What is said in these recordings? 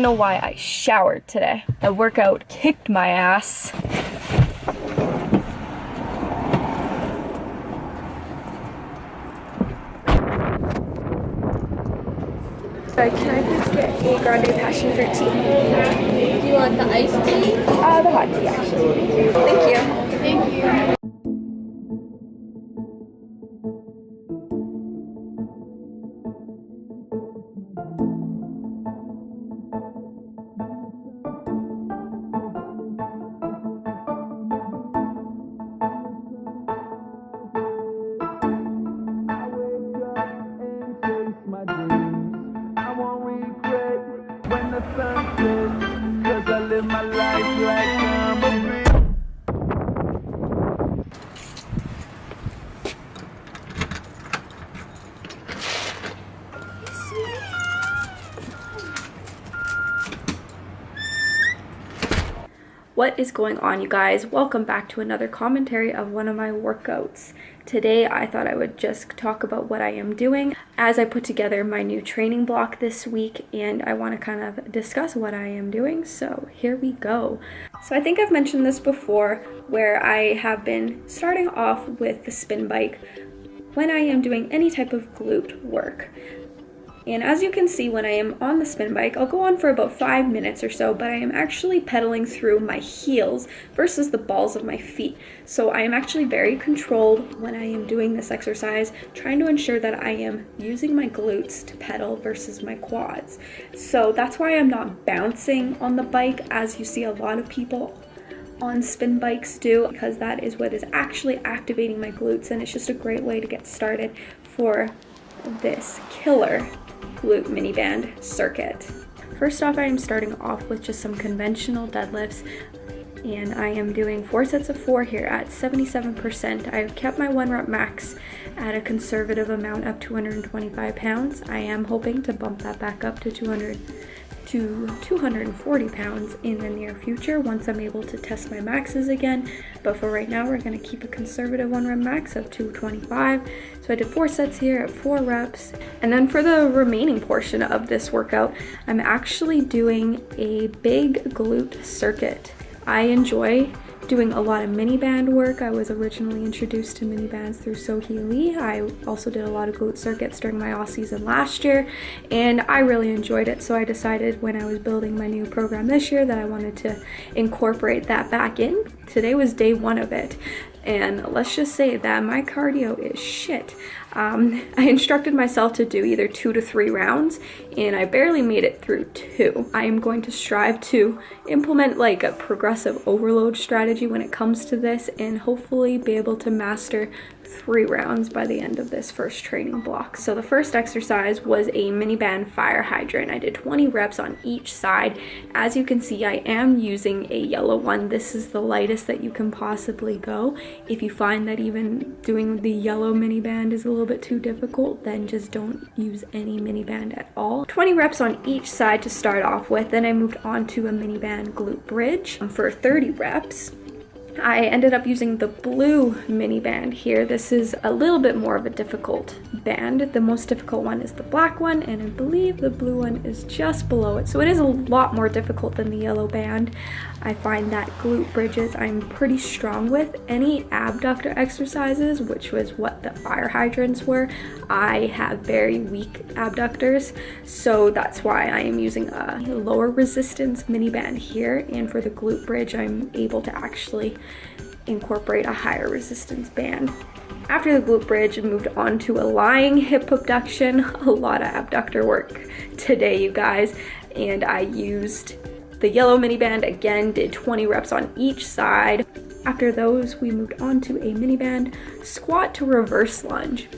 know why I showered today. The workout kicked my ass. Can I please get a grande passion fruit tea? Do you want the iced tea? The hot tea, actually. Thank you. Thank you. What is going on, you guys? Welcome back to another commentary of one of my workouts. Today I thought I would just talk about what I am doing as I put together my new training block this week, and I want to kind of discuss what I am doing, so here we go. So I think I've mentioned this before, where I have been starting off with the spin bike when I am doing any type of glute work. And as you can see, when I am on the spin bike, I'll go on for about 5 minutes or so, but I am actually pedaling through my heels versus the balls of my feet. So I am actually very controlled when I am doing this exercise, trying to ensure that I am using my glutes to pedal versus my quads. So that's why I'm not bouncing on the bike, as you see a lot of people on spin bikes do, because that is what is actually activating my glutes, and it's just a great way to get started for this killer glute mini band circuit. First off, I am starting off with just some conventional deadlifts, and I am doing 4 sets of 4 here at 77%. I've kept my 1 rep max at a conservative amount of 225 pounds. I am hoping to bump that back up to 240 pounds in the near future once I'm able to test my maxes again, but for right now we're going to keep a conservative 1 rep max of 225. So I did 4 sets here at 4 reps, and then for the remaining portion of this workout I'm actually doing a big glute circuit. I enjoy doing a lot of mini band work. I was originally introduced to mini bands through Sohee Lee. I also did a lot of glute circuits during my off season last year, and I really enjoyed it. So I decided when I was building my new program this year that I wanted to incorporate that back in. Today was day 1 of it, and let's just say that my cardio is shit. I instructed myself to do either 2 to 3 rounds, and I barely made it through 2. I am going to strive to implement like a progressive overload strategy when it comes to this, and hopefully be able to master 3 rounds by the end of this first training block. So the first exercise was a mini band fire hydrant. I did 20 reps on each side. As you can see, I am using a yellow one. This is the lightest that you can possibly go. If you find that even doing the yellow mini band is a little bit too difficult, then just don't use any mini band at all. 20 reps on each side to start off with. Then I moved on to a mini band glute bridge for 30 reps. I ended up using the blue mini band here. This is a little bit more of a difficult band. The most difficult one is the black one, and I believe the blue one is just below it. So it is a lot more difficult than the yellow band. I find that glute bridges I'm pretty strong with. Any abductor exercises, which was what the fire hydrants were, I have very weak abductors. So that's why I am using a lower resistance mini band here. And for the glute bridge, I'm able to actually incorporate a higher resistance band. After the glute bridge, I moved on to a lying hip abduction. A lot of abductor work today, you guys, and I used the yellow mini band again, did 20 reps on each side. After those, we moved on to a mini band squat to reverse lunge.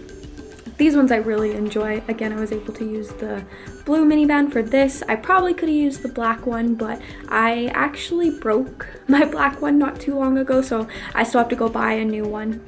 These ones I really enjoy. Again, I was able to use the blue mini band for this. I probably could have used the black one, but I actually broke my black one not too long ago, so I still have to go buy a new one.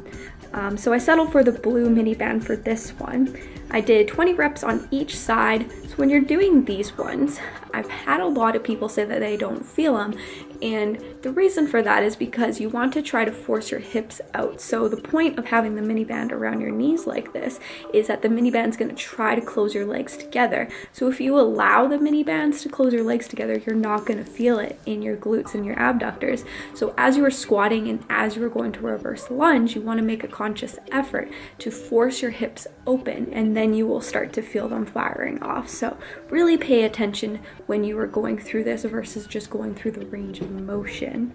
So I settled for the blue mini band for this one. I did 20 reps on each side, so So when you're doing these ones, I've had a lot of people say that they don't feel them, and the reason for that is because you want to try to force your hips out. So the point of having the mini band around your knees like this is that the mini band's going to try to close your legs together. So if you allow the mini bands to close your legs together, you're not going to feel it in your glutes and your abductors. So as you are squatting and as you are going to reverse lunge, you want to make a conscious effort to force your hips open, and then you will start to feel them firing off. So really pay attention when you are going through this versus just going through the range of motion.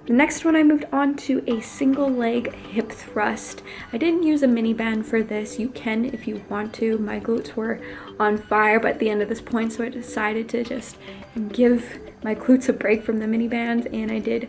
The next one, I moved on to a single leg hip thrust. I didn't use a mini band for this. You can if you want to. My glutes were on fire by the end of this point, so I decided to just give my glutes a break from the mini bands, and I did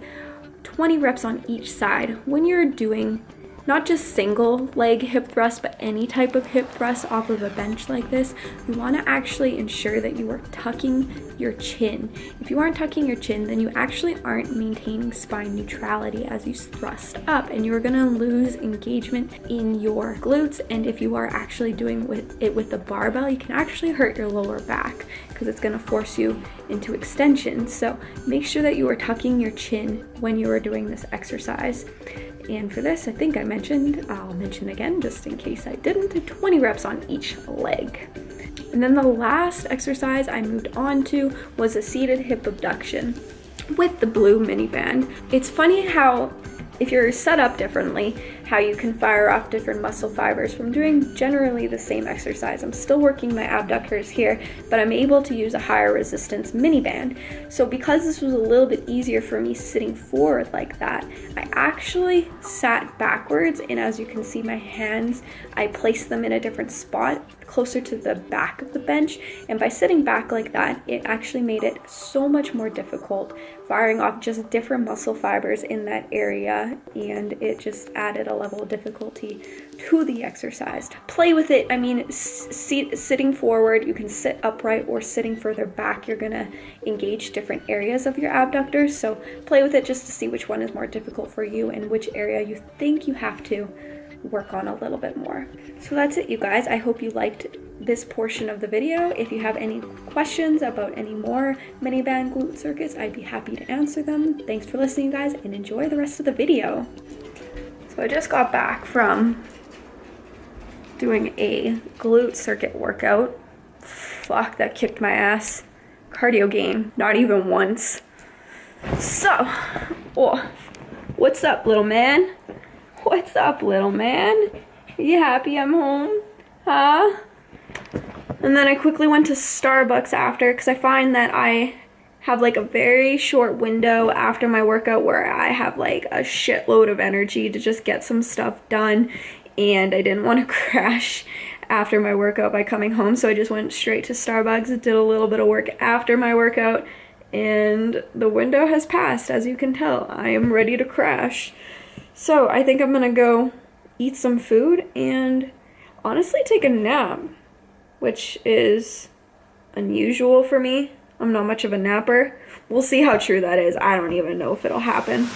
20 reps on each side. When you're doing not just single leg hip thrust, but any type of hip thrust off of a bench like this, you want to actually ensure that you are tucking your chin. If you aren't tucking your chin, then you actually aren't maintaining spine neutrality as you thrust up, and you're going to lose engagement in your glutes. And if you are actually doing it with the barbell, you can actually hurt your lower back because it's going to force you into extension. So make sure that you are tucking your chin when you are doing this exercise. And for this, I think I'll mention again just in case I didn't, 20 reps on each leg. And then the last exercise I moved on to was a seated hip abduction with the blue mini band. It's funny how if you're set up differently, how you can fire off different muscle fibers from doing generally the same exercise. I'm still working my abductors here, but I'm able to use a higher resistance mini band. So because this was a little bit easier for me sitting forward like that, I actually sat backwards, and as you can see, my hands, I placed them in a different spot closer to the back of the bench, and by sitting back like that, it actually made it so much more difficult firing off just different muscle fibers in that area, and it just added a level of difficulty to the exercise. Play with it. I mean, sitting forward, you can sit upright, or sitting further back, you're gonna engage different areas of your abductors, so play with it just to see which one is more difficult for you and which area you think you have to work on a little bit more. So that's it, you guys. I hope you liked this portion of the video. If you have any questions about any more mini band glute circuits, I'd be happy to answer them. Thanks for listening, you guys, and enjoy the rest of the video. So I just got back from doing a glute circuit workout. Fuck, that kicked my ass. Cardio game, not even once. So, what's up, little man? What's up, little man? Are you happy I'm home? Huh? And then I quickly went to Starbucks after, because I find that I have like a very short window after my workout where I have like a shitload of energy to just get some stuff done, and I didn't want to crash after my workout by coming home, so I just went straight to Starbucks, did a little bit of work after my workout, and the window has passed. As you can tell, I am ready to crash. So I think I'm gonna go eat some food and honestly take a nap, which is unusual for me. I'm not much of a napper. We'll see how true that is. I don't even know if it'll happen.